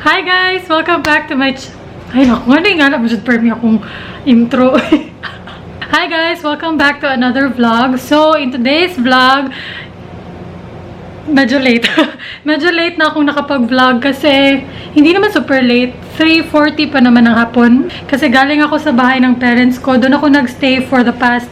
Hi guys! Welcome back to my Ay naku, ano yung nga na, masyad per me akong intro. Hi guys! Welcome back to another vlog. So, in today's vlog, medyo late. Medyo late na akong nakapag-vlog kasi hindi naman super late. 3:40 pa naman ng hapon. Kasi galing ako sa bahay ng parents ko. Doon ako nagstay for the past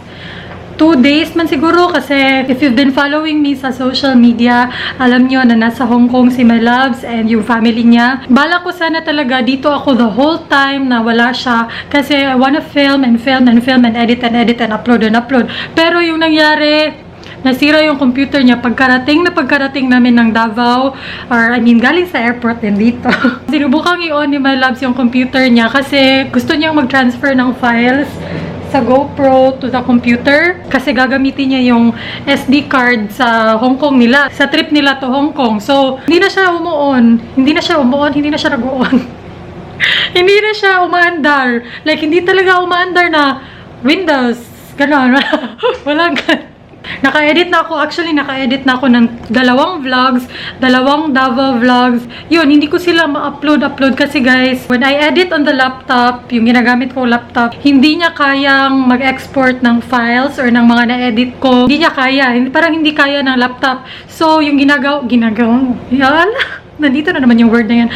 2 days man siguro kasi if you've been following me sa social media, alam nyo na nasa Hong Kong si My Loves and yung family niya. Bala ko sana talaga dito ako the whole time na wala siya kasi I wanna film and edit and upload. Pero yung nangyari, nasira yung computer niya pagkarating namin ng Davao, or I mean galing sa airport din dito. Sinubukang i-on ni My Loves yung computer niya kasi gusto niyang mag-transfer ng files sa GoPro to the computer kasi gagamitin niya yung SD card sa Hong Kong nila, sa trip nila to Hong Kong. So, hindi na siya nag-on. Hindi na siya umaandar. Like, hindi talaga umaandar na Windows. Ganon. Walang ganon. Naka-edit na ako ng 2 vlogs, 2 Davao vlogs. Yun, hindi ko sila ma-upload kasi guys, when I edit on the laptop, yung ginagamit ko laptop, hindi niya kayang mag-export ng files or ng mga na-edit ko. Hindi niya kaya. Parang hindi kaya ng laptop. So, yung ginagawa, nandito na naman yung word na yan.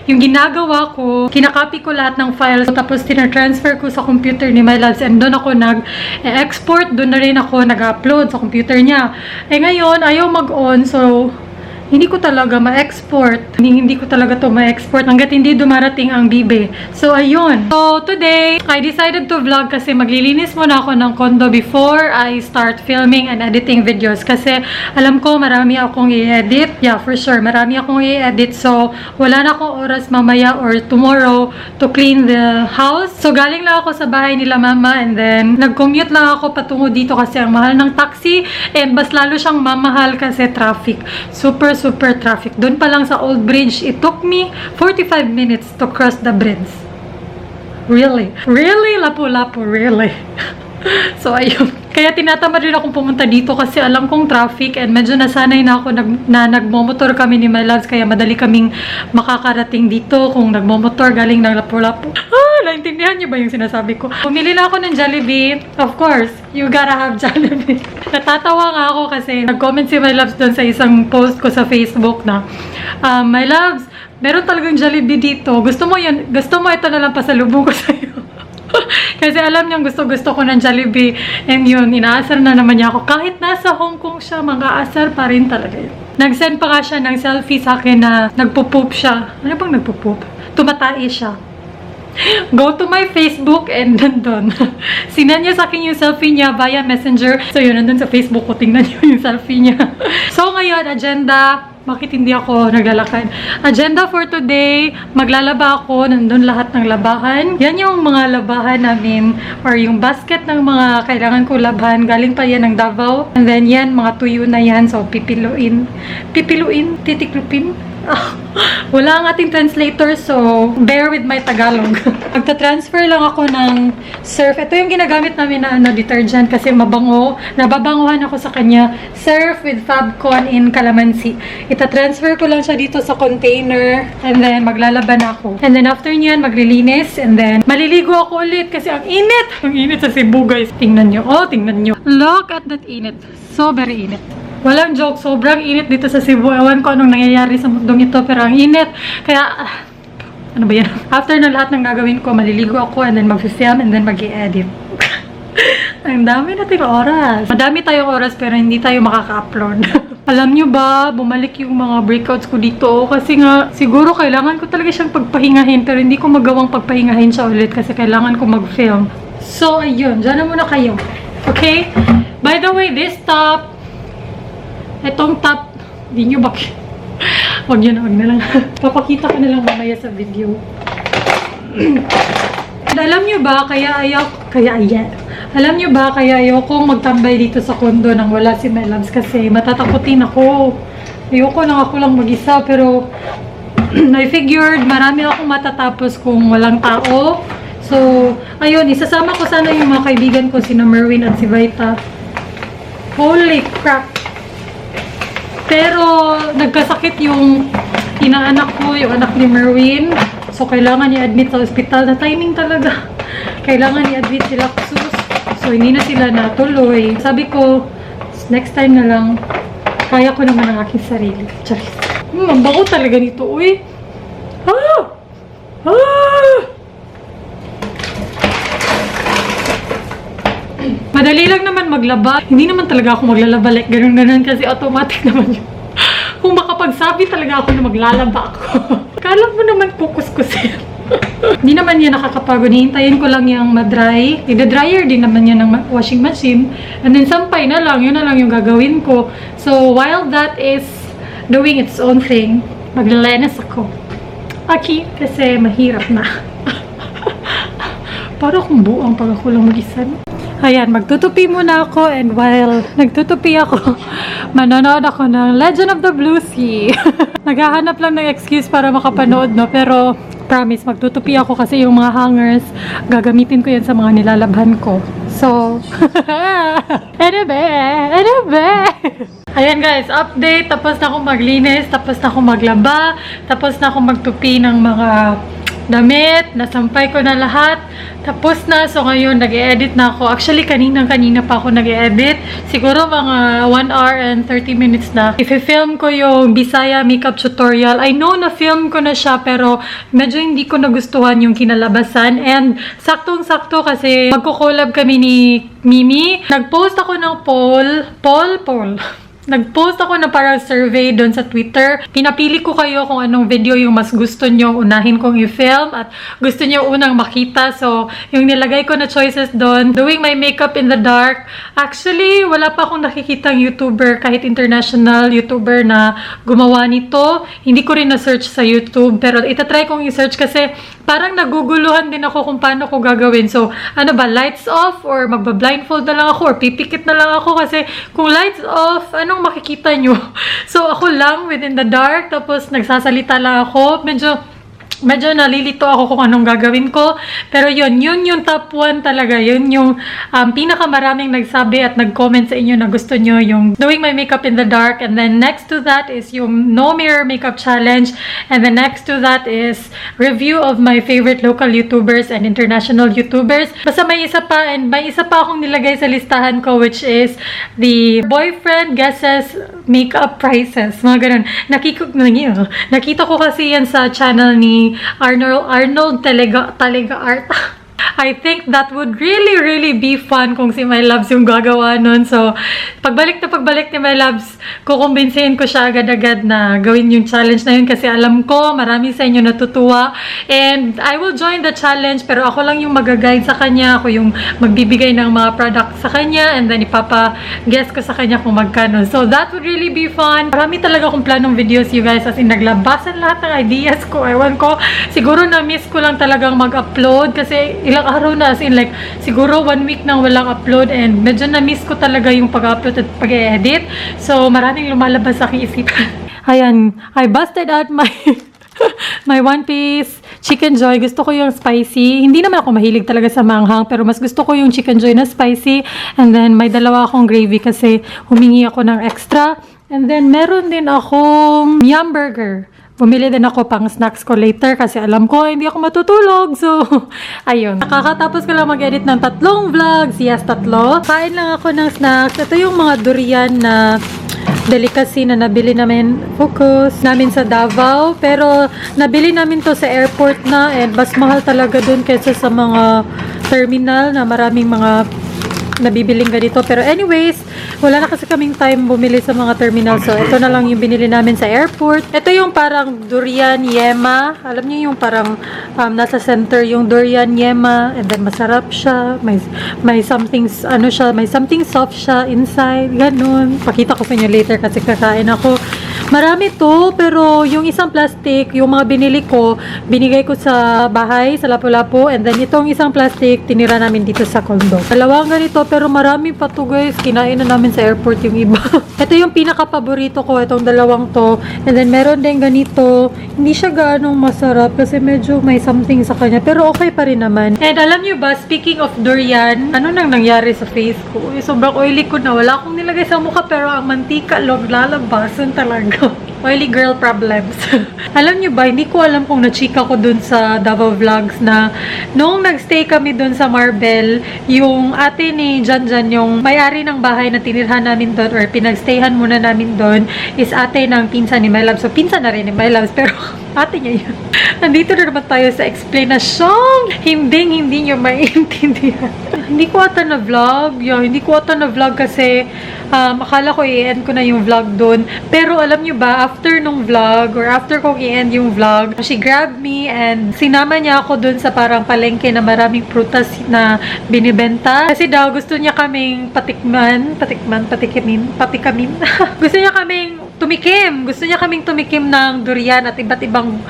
Yung ginagawa ko, kinakopy ko lahat ng files, tapos tina-transfer ko sa computer ni My Loves, and doon ako nag-export, doon na rin ako nag-upload sa computer niya. Eh ngayon, ayaw mag-on, so hindi ko talaga ma-export. Hindi ko talaga to ma-export hanggat hindi dumarating ang bibe. So, ayun. So, today, I decided to vlog kasi maglilinis muna ako ng condo before I start filming and editing videos. Kasi, alam ko, marami akong i-edit. Yeah, for sure, marami akong i-edit. So, wala na akong oras mamaya or tomorrow to clean the house. So, galing lang ako sa bahay nila mama and then, nag-commute lang ako patungo dito kasi ang mahal ng taxi and mas lalo siyang mamahal kasi traffic. Super traffic. Doon pa lang sa Old Bridge, it took me 45 minutes to cross the bridge. Really? Really? Lapu-lapu, really? So, ayun. Kaya tinatamad rin akong pumunta dito kasi alam kong traffic and medyo nasanay na ako na nagmomotor kami ni My Loves kaya madali kaming makakarating dito kung nagmomotor galing ng Lapu-Lapu. Naintindihan niyo ba yung sinasabi ko? Pumili na ako ng Jollibee. Of course, you gotta have Jollibee. Natatawa nga ako kasi nag-comment si My Loves doon sa isang post ko sa Facebook na My Loves, meron talagang Jollibee dito. Gusto mo ito na lang pasalubong ko sa'yo. Kasi alam niyang gusto ko ng Jollibee. And yun, inaasar na naman niya ako. Kahit nasa Hong Kong siya, mga-asar pa rin talaga yun. Nag-send pa nga siya ng selfie sa akin na nagpo-poop siya. Ano bang nagpo-poop? Tumatai siya. Go to my Facebook and nandun. Sinend niya sa akin yung selfie niya via Messenger. So yun, nandun sa Facebook ko. Tingnan niyo yung selfie niya. So ngayon, agenda. Bakit hindi ako naglalakad? Agenda for today, maglalaba ako. Nandun lahat ng labahan. Yan yung mga labahan namin or yung basket ng mga kailangan ko labahan. Galing pa yan ng Davao. And then yan, mga tuyo na yan. So, pipiluin, titiklupin. Wala ang ating translator, so bear with my Tagalog. Magta-transfer lang ako ng Surf. Ito yung ginagamit namin na detergent kasi mabango. Nababanguhan ako sa kanya. Surf with Fabcon in Calamansi. Ita-transfer ko lang siya dito sa container and then maglalaban ako. And then after nyan, maglilinis and then maliligo ako ulit kasi ang init. Ang init sa Cebu, guys. Tingnan nyo. Oh, tingnan nyo. Look at that init. So very init. Walang joke, sobrang init dito sa Cebu. Ewan ko anong nangyayari sa mundong ito, pero ang init. Kaya, ano ba yan? After na lahat ng gagawin ko, maliligo ako and then mag-film and then mag-i-edit. Ang dami natin oras. Madami tayong oras pero hindi tayo makaka-upload. Alam nyo ba, bumalik yung mga breakouts ko dito kasi nga, siguro kailangan ko talaga siyang pagpahingahin pero hindi ko magawang pagpahingahin siya ulit kasi kailangan ko mag-film. So, ayun. Diyan na muna kayo. Okay? By the way, this top, itong top, hindi nyo bakit? Wag na lang. Papakita ko na lang mamaya sa video. And alam nyo ba, alam nyo ba, kaya ayokong magtambay dito sa kondo nang wala si My Loves kasi matatakutin ako. Ayoko lang ako lang mag-isa pero I figured marami akong matatapos kung walang tao. So, ayun, isasama ko sana yung mga kaibigan ko, sina Merwin at si Vita. Holy crap! Pero, nagkasakit yung inaanak ko, yung anak ni Merwin. So, kailangan i-admit sa ospital. Na timing talaga. Kailangan i-admit sila sus. So, hindi na sila natuloy. Sabi ko, next time na lang, kaya ko naman ang aking sarili. Charis. Ang bago talaga nito, uy. Ah! Ah! Madali lang naman maglaba. Hindi naman talaga ako maglalaba like ganun-ganun kasi automatic naman yun. Kung makapagsabi talaga ako na maglalaba ako. Kala mo naman kukuskusin. Hindi naman yan nakakapagod. Hihintayin ko lang yung madry. I-dryer din naman yan ng washing machine. And then sampay na lang. Yun na lang yung gagawin ko. So while that is doing its own thing, maglalanas ako. Okay, kasi mahirap na. Para akong buang pag ako lang mag-isa. Ayan, magtutupi muna ako and while nagtutupi ako, manonood ako ng Legend of the Blue Sea. Naghahanap lang ng excuse para makapanood, no? Pero promise, magtutupi ako kasi yung mga hangers, gagamitin ko yan sa mga nilalabhan ko. So, anyway. Ayan guys, update. Tapos na akong maglinis, tapos na akong maglaba, tapos na akong magtupi ng mga damit, nasampay ko na lahat. Tapos na, so ngayon nag-e-edit na ako. Actually, kanina pa ako nag-e-edit. Siguro mga 1 hour and 30 minutes na. I-film ko yung Bisaya makeup tutorial. I know na film ko na siya, pero medyo hindi ko nagustuhan yung kinalabasan. And saktong-sakto kasi magko-collab kami ni Mimi. Nag-post ako ng poll. Nag-post ako na parang survey doon sa Twitter. Pinapili ko kayo kung anong video yung mas gusto nyo unahin kong i-film at gusto nyo unang makita. So, yung nilagay ko na choices doon, doing my makeup in the dark. Actually, wala pa akong nakikitang YouTuber, kahit international YouTuber na gumawa nito. Hindi ko rin na-search sa YouTube, pero itatry kong i-search kasi parang naguguluhan din ako kung paano ko gagawin. So, ano ba, lights off or magba-blindfold na lang ako or pipikit na lang ako kasi kung lights off, anong makikita nyo? So, ako lang within the dark, tapos nagsasalita lang ako. Medyo nalilito ako kung anong gagawin ko. Pero yun yung top 1 talaga. Yun yung pinakamaraming nagsabi at nag-comment sa inyo na gusto nyo yung doing my makeup in the dark. And then next to that is yung no mirror makeup challenge. And then next to that is review of my favorite local YouTubers and international YouTubers. Basta may isa pa akong nilagay sa listahan ko, which is the boyfriend guesses makeup prices. Mga ganun. Nakita ko kasi yan sa channel ni Arnold Talega Art. I think that would really be fun kung si My Loves yung gagawa nun. So, pagbalik ni My Loves, kukumbinsihin ko siya agad-agad na gawin yung challenge na yun kasi alam ko, marami sa inyo natutuwa. And I will join the challenge, pero ako lang yung mag-guide sa kanya. Ako yung magbibigay ng mga products sa kanya and then ipapa-guess ko sa kanya kung magkano. So, that would really be fun. Marami talaga akong planong videos, you guys, as in naglabasan lahat ng ideas ko. Ewan ko, siguro na-miss ko lang talagang mag-upload kasi ilang araw na, as in like, siguro 1 week nang walang upload and medyo na-miss ko talaga yung pag-upload at pag-edit. So, maraming lumalabas sa aking isipan. Ayan, I busted out my my One Piece Chicken Joy. Gusto ko yung spicy. Hindi naman ako mahilig talaga sa manghang, pero mas gusto ko yung Chicken Joy na spicy. And then, may dalawa akong gravy kasi humingi ako ng extra. And then, meron din akong Yum Burger. Bumili din ako pang snacks ko later kasi alam ko hindi ako matutulog. So, ayun. Nakakatapos ko lang mag-edit ng 3 vlogs. Yes, 3. Kain lang ako ng snacks. Ito yung mga durian na delicacy na nabili namin, focus namin sa Davao. Pero, nabili namin to sa airport na and mas mahal talaga dun kaysa sa mga terminal na maraming mga nabibiling ganito. Pero anyways, wala na kasi kaming time bumili sa mga terminal. So, ito na lang yung binili namin sa airport. Ito yung parang durian yema. Alam niyo yung parang nasa center yung durian yema. And then, masarap siya. May something, ano siya, may something soft siya inside. Ganun. Pakita ko sa inyo later kasi kakain ako. Marami to, pero yung isang plastic, yung mga binili ko, binigay ko sa bahay, sa Lapu-Lapu. And then, itong isang plastic, tinira namin dito sa condo. Dalawang ganito, pero marami pa to guys. Kinain na namin sa airport yung iba. Ito yung pinaka-paborito ko, itong dalawang to. And then meron din ganito. Hindi siya ganong masarap kasi medyo may something sa kanya. Pero okay pa rin naman. And alam nyo ba, speaking of durian, ano nang nangyari sa face ko? Sobrang oily ko na. Wala akong nilagay sa mukha pero ang mantika lalabasan talaga. Oily girl problems. Alam nyo ba, hindi ko alam kung na-chika ko dun sa Davao Vlogs na noong nagstay kami dun sa Marbel, yung ate ni Janjan, yung may-ari ng bahay na tinirhan namin dun or pinagstayhan muna namin dun is ate ng pinsan ni My Loves. So, pinsan na rin ni My Loves, pero ate niya yun. Nandito na naman tayo sa explanasyong hindi nyo maintindihan. Hindi ko ata na vlog. Yeah, hindi ko ata na vlog kasi akala ko i-end ko na yung vlog doon. Pero alam nyo ba, after nung vlog or after kong i-end yung vlog, she grabbed me and sinama niya ako doon sa parang palengke na maraming prutas na binibenta. Kasi daw gusto niya kaming patikamin. Gusto niya kaming tumikim. Gusto niya kaming tumikim ng durian at iba't ibang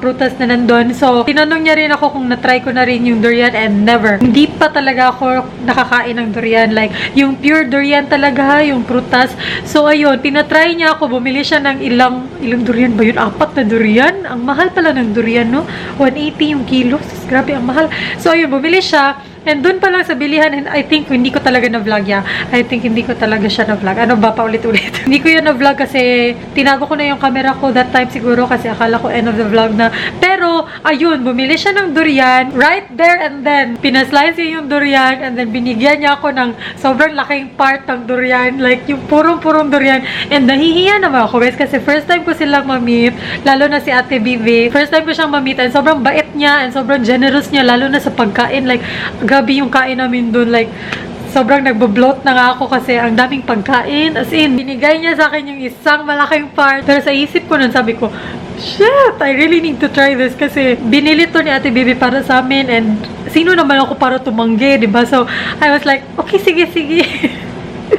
prutas na nandun. So, tinanong niya rin ako kung na-try ko na rin yung durian and never. Hindi pa talaga ako nakakain ng durian. Like, yung pure durian talaga, yung prutas. So, ayun, tinatry niya ako. Bumili siya ng ilang durian ba yun? 4 na durian? Ang mahal pala ng durian, no? 180 yung kilo. Grabe, ang mahal. So, ayun, bumili siya. And doon pa lang sa bilihan, and I think hindi ko talaga na-vlog yan. I think hindi ko talaga siya na-vlog. Ano ba, paulit-ulit? Hindi ko yan na-vlog kasi tinago ko na yung camera ko that time siguro kasi akala ko end of the vlog na. Pero, ayun, bumili siya ng durian. Right there and then, pinaslice niya yung durian and then binigyan niya ako ng sobrang laking part ng durian. Like, yung purong-purong durian. And nahihiya naman ako guys kasi first time ko silang ma-meet, lalo na si Ate Bibi. First time ko siyang ma-meet and sobrang bait niya and sobrang generous niya lalo na sa pagkain. Like, gabi yung kain namin doon, like, sobrang nagbo-bloat na nga ako kasi ang daming pagkain. As in, binigay niya sa akin yung isang malaking part. Pero sa isip ko nun, sabi ko, shit, I really need to try this kasi binili to ni Ate Bibi para sa amin and sino naman ako para tumanggi, diba? So, I was like, okay, sige.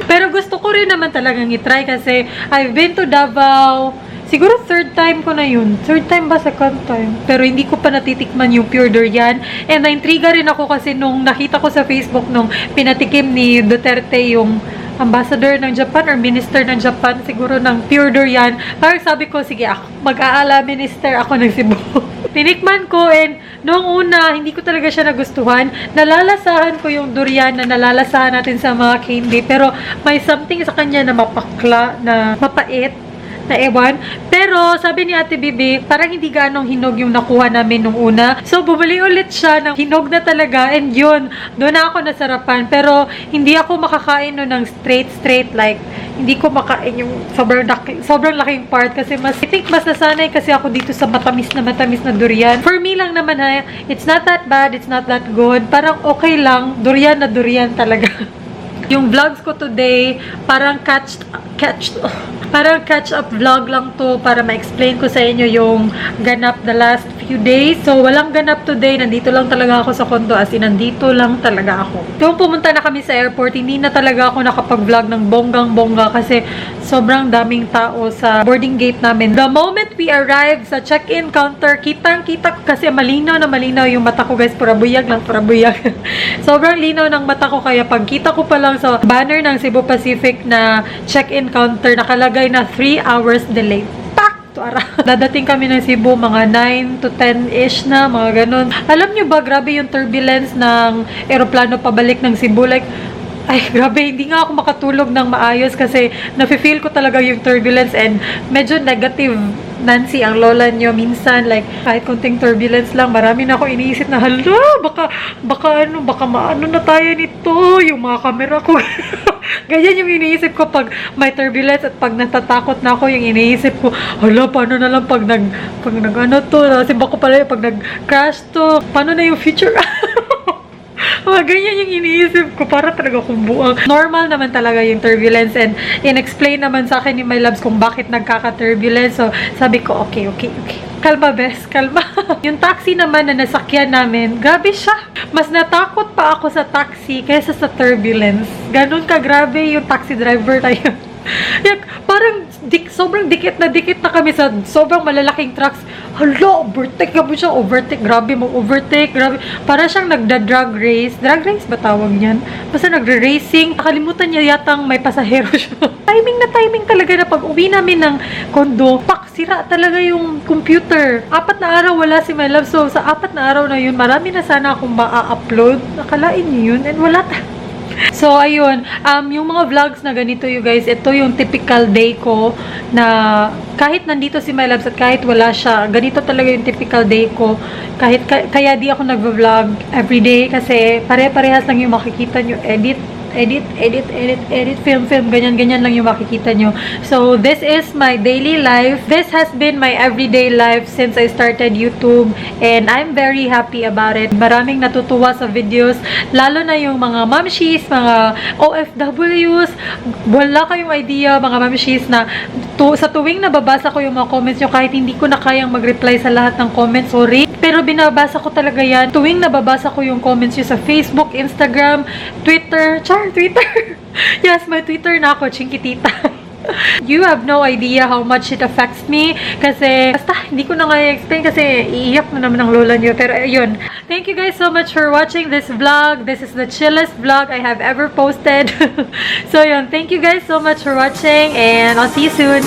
Pero gusto ko rin naman talagang i-try kasi I've been to Davao. Siguro third time ko na yun. Third time ba? Second time? Pero hindi ko pa natitikman yung pure durian. And na-intriga rin ako kasi nung nakita ko sa Facebook nung pinatikim ni Duterte yung ambassador ng Japan or minister ng Japan siguro ng pure durian. Parang sabi ko, sige ako, mag-aala minister ako ng Cebu. Tinikman ko and noong una, hindi ko talaga siya nagustuhan. Nalalasahan ko yung durian na nalalasahan natin sa mga candy. Pero may something sa kanya na mapakla, na mapait. Na ewan. Pero, sabi ni Ate Bibi, parang hindi ganong hinog yung nakuha namin nung una. So, bumili ulit siya ng hinog na talaga. And yun, doon na ako nasarapan. Pero, hindi ako makakain nun ng straight. Like, hindi ko makain yung sobrang laking part. Kasi I think mas nasanay kasi ako dito sa matamis na durian. For me lang naman ha, it's not that bad, it's not that good. Parang okay lang. Durian na durian talaga. Yung vlogs ko today, parang catch up vlog lang to para ma-explain ko sa inyo yung ganap the last few days. So, walang ganap today. Nandito lang talaga ako sa condo. As in, nandito lang talaga ako. Nung pumunta na kami sa airport, hindi na talaga ako nakapag-vlog ng bonggang-bongga kasi sobrang daming tao sa boarding gate namin. The moment we arrived sa check-in counter, kitang-kita ko kasi malinaw na malinaw yung mata ko guys. Purabuyag lang, purabuyag. Sobrang linaw ng mata ko kaya pagkita ko pa lang sa banner ng Cebu Pacific na check-in counter, nakalagay na 3 hours delay. Dadating kami ng Cebu mga 9 to 10-ish na, mga ganun. Alam nyo ba, grabe yung turbulence ng eroplano pabalik ng Cebu. Like, ay, grabe, hindi nga ako makatulog ng maayos kasi nafe-feel ko talaga yung turbulence and medyo negative Nancy ang lola nyo minsan, like kahit konting turbulence lang, marami na ako iniisip na hala, baka maano na tayo nito, yung mga camera ko. Ganyan yung iniisip ko pag may turbulence at pag natatakot na ako, yung iniisip ko, hala, paano na lang pag nag ano to, simba ko pala pag nag-crash to, paano na yung future? Mga ganyan yung iniisip ko. Para talaga kung buang. Normal naman talaga yung turbulence and in-explain naman sa akin ni My Loves kung bakit nagkaka-turbulence. So, sabi ko, okay. Kalma, bes. Kalma. Yung taxi naman na nasakyan namin, grabe siya. Mas natakot pa ako sa taxi kaysa sa turbulence. Ganun ka grabe yung taxi driver na yun. Parang sobrang dikit na kami sa sobrang malalaking trucks. Hala, overtake ka mo siya. Grabe mo, overtake. Grabe. Para siyang nagda-drag race. Drag race ba tawag niyan? Basta nagre-racing. Nakalimutan niya yatang may pasahero siya. timing talaga na pag uwi namin ng kondo, sira talaga yung computer. 4 na araw wala si My Love. So, sa 4 na araw na yun, marami na sana akong ma-upload. Nakalain niyo yun. And wala So, ayun. Yung mga vlogs na ganito, you guys, ito yung typical day ko na kahit nandito si My Loves at kahit wala siya, ganito talaga yung typical day ko. Kaya di ako nag-vlog everyday kasi pare-parehas lang yung makikita nyo. Edit, film, ganyan lang yung makikita nyo. So, this is my daily life. This has been my everyday life since I started YouTube and I'm very happy about it. Maraming natutuwa sa videos, lalo na yung mga mamshies, mga OFWs. Wala kayong idea, mga mamshies, na sa tuwing nababasa ko yung mga comments nyo, kahit hindi ko na kayang mag-reply sa lahat ng comments, sorry. Pero binabasa ko talaga yan. Tuwing nababasa ko yung comments nyo sa Facebook, Instagram, Twitter. Yes, may Twitter na ako, Chinkitita. You have no idea how much it affects me. Kasi, basta, hindi ko na nga i-explain kasi iiyak na naman ang lola niyo. Pero, ayun. Thank you guys so much for watching this vlog. This is the chillest vlog I have ever posted. So, yun. Thank you guys so much for watching and I'll see you soon.